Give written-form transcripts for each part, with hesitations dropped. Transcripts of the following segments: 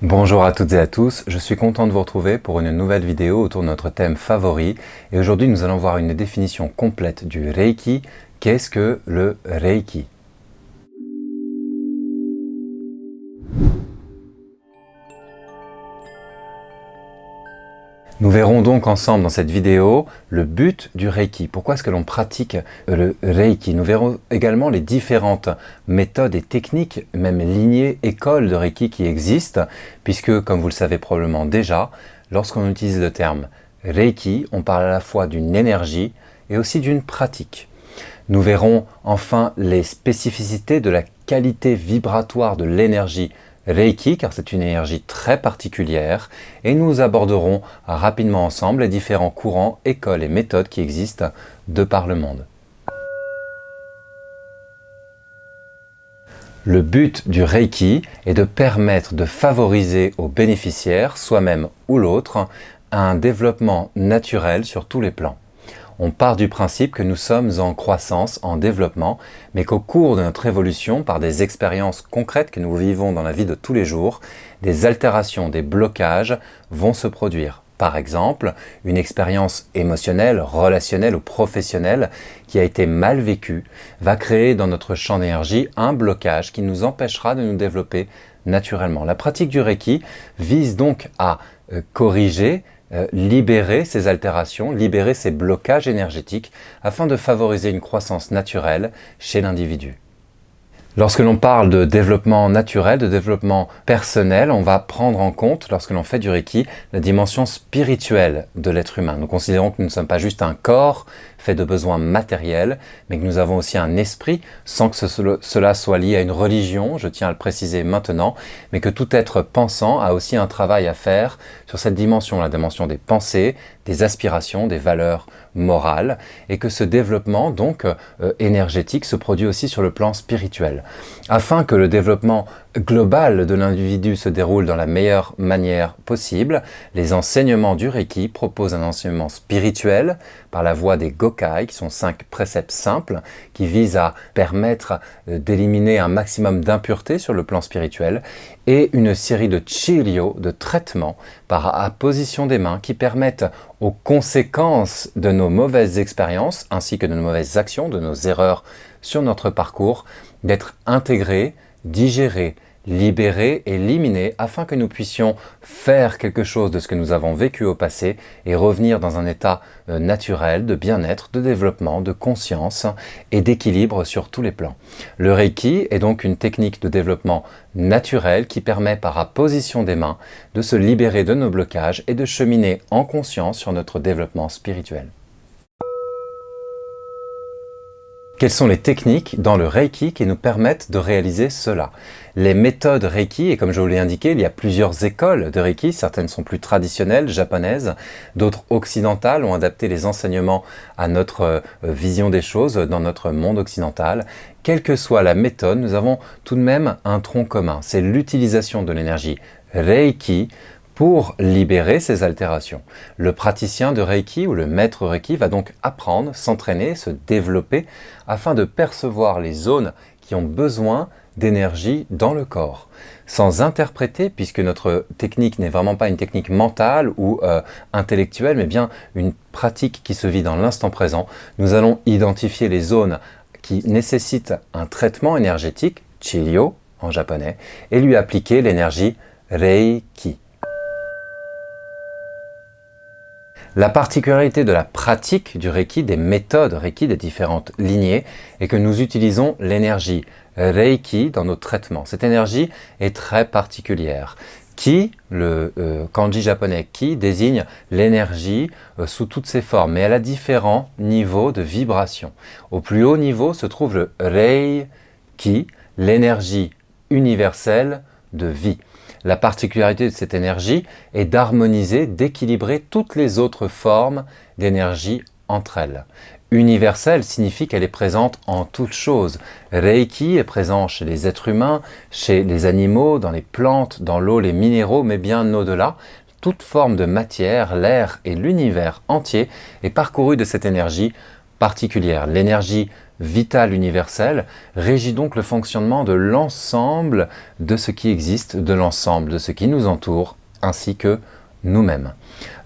Bonjour à toutes et à tous, je suis content de vous retrouver pour une nouvelle vidéo autour de notre thème favori. Et aujourd'hui nous allons voir une définition complète du Reiki. Qu'est-ce que le Reiki ? Nous verrons donc ensemble dans cette vidéo le but du Reiki. Pourquoi est-ce que l'on pratique le Reiki? Nous verrons également les différentes méthodes et techniques, même lignées, écoles de Reiki qui existent, puisque, comme vous le savez probablement déjà, lorsqu'on utilise le terme Reiki, on parle à la fois d'une énergie et aussi d'une pratique. Nous verrons enfin les spécificités de la qualité vibratoire de l'énergie Reiki, car c'est une énergie très particulière, et nous aborderons rapidement ensemble les différents courants, écoles et méthodes qui existent de par le monde. Le but du Reiki est de permettre de favoriser aux bénéficiaires, soi-même ou l'autre, un développement naturel sur tous les plans. On part du principe que nous sommes en croissance, en développement, mais qu'au cours de notre évolution, par des expériences concrètes que nous vivons dans la vie de tous les jours, des altérations, des blocages vont se produire. Par exemple, une expérience émotionnelle, relationnelle ou professionnelle qui a été mal vécue va créer dans notre champ d'énergie un blocage qui nous empêchera de nous développer naturellement. La pratique du Reiki vise donc à corriger, libérer ces altérations, libérer ces blocages énergétiques afin de favoriser une croissance naturelle chez l'individu. Lorsque l'on parle de développement naturel, de développement personnel, on va prendre en compte, lorsque l'on fait du Reiki, la dimension spirituelle de l'être humain. Nous considérons que nous ne sommes pas juste un corps fait de besoins matériels, mais que nous avons aussi un esprit, sans que cela soit lié à une religion, je tiens à le préciser maintenant, mais que tout être pensant a aussi un travail à faire sur cette dimension, la dimension des pensées, des aspirations, des valeurs morales, et que ce développement donc énergétique se produit aussi sur le plan spirituel. Afin que le développement global de l'individu se déroule dans la meilleure manière possible, les enseignements du Reiki proposent un enseignement spirituel par la voie des Gokai, qui sont 5 préceptes simples, qui visent à permettre d'éliminer un maximum d'impuretés sur le plan spirituel, et une série de Chiryo, de traitements par apposition des mains, qui permettent aux conséquences de nos mauvaises expériences, ainsi que de nos mauvaises actions, de nos erreurs sur notre parcours, d'être intégrées, digérées, libérées, éliminées, afin que nous puissions faire quelque chose de ce que nous avons vécu au passé et revenir dans un état naturel de bien-être, de développement, de conscience et d'équilibre sur tous les plans. Le Reiki est donc une technique de développement naturel qui permet par apposition des mains de se libérer de nos blocages et de cheminer en conscience sur notre développement spirituel. Quelles sont les techniques dans le Reiki qui nous permettent de réaliser cela? Les méthodes Reiki, et comme je vous l'ai indiqué, il y a plusieurs écoles de Reiki, certaines sont plus traditionnelles, japonaises, d'autres occidentales, ont adapté les enseignements à notre vision des choses dans notre monde occidental. Quelle que soit la méthode, nous avons tout de même un tronc commun, c'est l'utilisation de l'énergie Reiki pour libérer ces altérations. Le praticien de Reiki ou le maître Reiki va donc apprendre, s'entraîner, se développer afin de percevoir les zones qui ont besoin d'énergie dans le corps. Sans interpréter, puisque notre technique n'est vraiment pas une technique mentale ou intellectuelle, mais bien une pratique qui se vit dans l'instant présent, nous allons identifier les zones qui nécessitent un traitement énergétique, Chiryo en japonais, et lui appliquer l'énergie Reiki. La particularité de la pratique du Reiki, des méthodes Reiki, des différentes lignées, est que nous utilisons l'énergie Reiki dans nos traitements. Cette énergie est très particulière. Ki, le kanji japonais Ki, désigne l'énergie sous toutes ses formes, mais elle a différents niveaux de vibration. Au plus haut niveau se trouve le Reiki, l'énergie universelle de vie. La particularité de cette énergie est d'harmoniser, d'équilibrer toutes les autres formes d'énergie entre elles. Universelle signifie qu'elle est présente en toutes choses. Reiki est présent chez les êtres humains, chez les animaux, dans les plantes, dans l'eau, les minéraux, mais bien au-delà. Toute forme de matière, l'air et l'univers entier est parcouru de cette énergie particulière. L'énergie vital universel régit donc le fonctionnement de l'ensemble de ce qui existe, de l'ensemble de ce qui nous entoure, ainsi que nous-mêmes.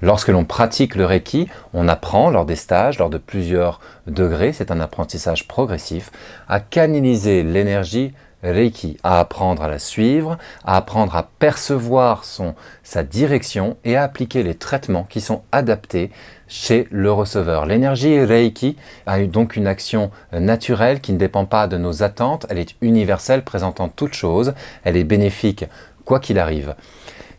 Lorsque l'on pratique le Reiki, on apprend lors des stages, lors de plusieurs degrés, c'est un apprentissage progressif, à canaliser l'énergie Reiki, à apprendre à la suivre, à apprendre à percevoir sa direction et à appliquer les traitements qui sont adaptés chez le receveur. L'énergie Reiki a donc une action naturelle qui ne dépend pas de nos attentes, elle est universelle, présentant toute chose, elle est bénéfique quoi qu'il arrive.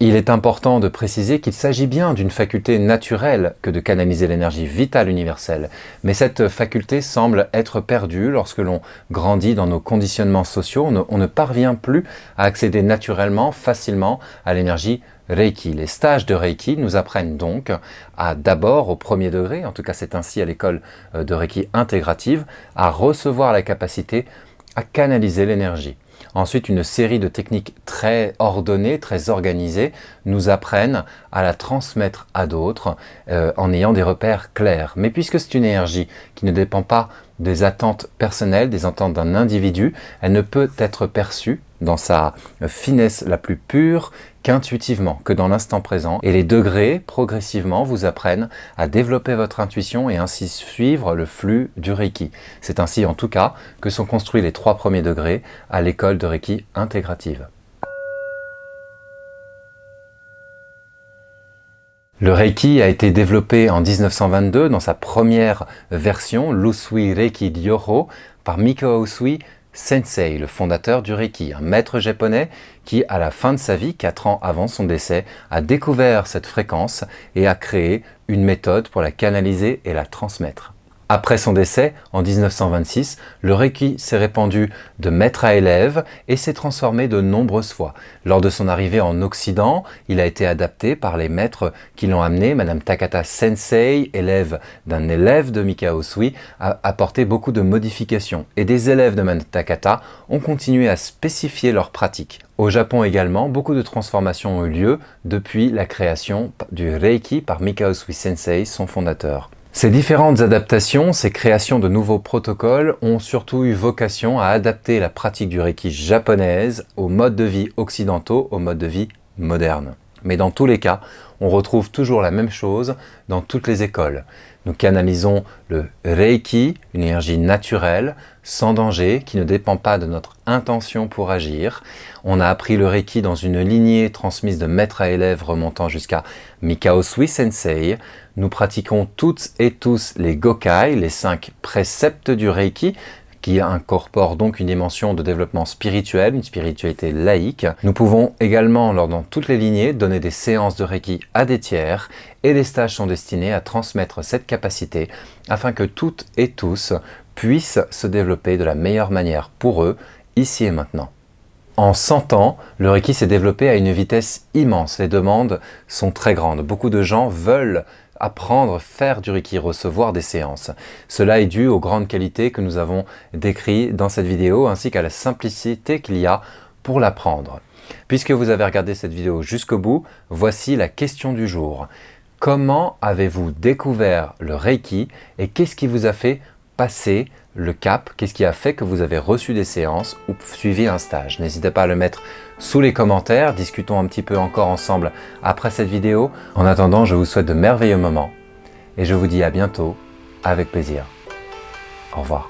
Il est important de préciser qu'il s'agit bien d'une faculté naturelle que de canaliser l'énergie vitale universelle, mais cette faculté semble être perdue lorsque l'on grandit dans nos conditionnements sociaux. On ne parvient plus à accéder naturellement, facilement à l'énergie Reiki. Les stages de Reiki nous apprennent donc à d'abord, au premier degré, en tout cas c'est ainsi à l'école de Reiki intégrative, à recevoir la capacité à canaliser l'énergie. Ensuite, une série de techniques très ordonnées, très organisées, nous apprennent à la transmettre à d'autres en ayant des repères clairs. Mais puisque c'est une énergie qui ne dépend pas des attentes personnelles, des attentes d'un individu, elle ne peut être perçue dans sa finesse la plus pure qu'intuitivement, que dans l'instant présent. Et les degrés, progressivement, vous apprennent à développer votre intuition et ainsi suivre le flux du Reiki. C'est ainsi, en tout cas, que sont construits les 3 premiers degrés à l'école de Reiki intégrative. Le Reiki a été développé en 1922 dans sa première version, l'Usui Reiki Ryoho, par Mikao Usui Sensei, le fondateur du Reiki, un maître japonais qui, à la fin de sa vie, 4 ans avant son décès, a découvert cette fréquence et a créé une méthode pour la canaliser et la transmettre. Après son décès, en 1926, le Reiki s'est répandu de maître à élève et s'est transformé de nombreuses fois. Lors de son arrivée en Occident, il a été adapté par les maîtres qui l'ont amené. Madame Takata Sensei, élève d'un élève de Mikao Usui, a apporté beaucoup de modifications. Et des élèves de Madame Takata ont continué à spécifier leurs pratiques. Au Japon également, beaucoup de transformations ont eu lieu depuis la création du Reiki par Mikao Usui Sensei, son fondateur. Ces différentes adaptations, ces créations de nouveaux protocoles ont surtout eu vocation à adapter la pratique du Reiki japonaise aux modes de vie occidentaux, aux modes de vie modernes. Mais dans tous les cas, on retrouve toujours la même chose dans toutes les écoles. Nous canalisons le Reiki, une énergie naturelle, sans danger, qui ne dépend pas de notre intention pour agir. On a appris le Reiki dans une lignée transmise de maître à élève remontant jusqu'à Mikao Usui Sensei. Nous pratiquons toutes et tous les Gokai, les 5 préceptes du Reiki, qui incorpore donc une dimension de développement spirituel, une spiritualité laïque. Nous pouvons également, dans toutes les lignées, donner des séances de Reiki à des tiers et les stages sont destinés à transmettre cette capacité afin que toutes et tous puissent se développer de la meilleure manière pour eux, ici et maintenant. En 100 ans, le Reiki s'est développé à une vitesse immense. Les demandes sont très grandes. Beaucoup de gens veulent apprendre, faire du Reiki, recevoir des séances. Cela est dû aux grandes qualités que nous avons décrites dans cette vidéo, ainsi qu'à la simplicité qu'il y a pour l'apprendre. Puisque vous avez regardé cette vidéo jusqu'au bout, voici la question du jour. Comment avez-vous découvert le Reiki et qu'est-ce qui vous a fait passer le cap? Qu'est-ce qui a fait que vous avez reçu des séances ou suivi un stage? N'hésitez pas à le mettre sous les commentaires, discutons un petit peu encore ensemble après cette vidéo. En attendant, je vous souhaite de merveilleux moments et je vous dis à bientôt avec plaisir. Au revoir.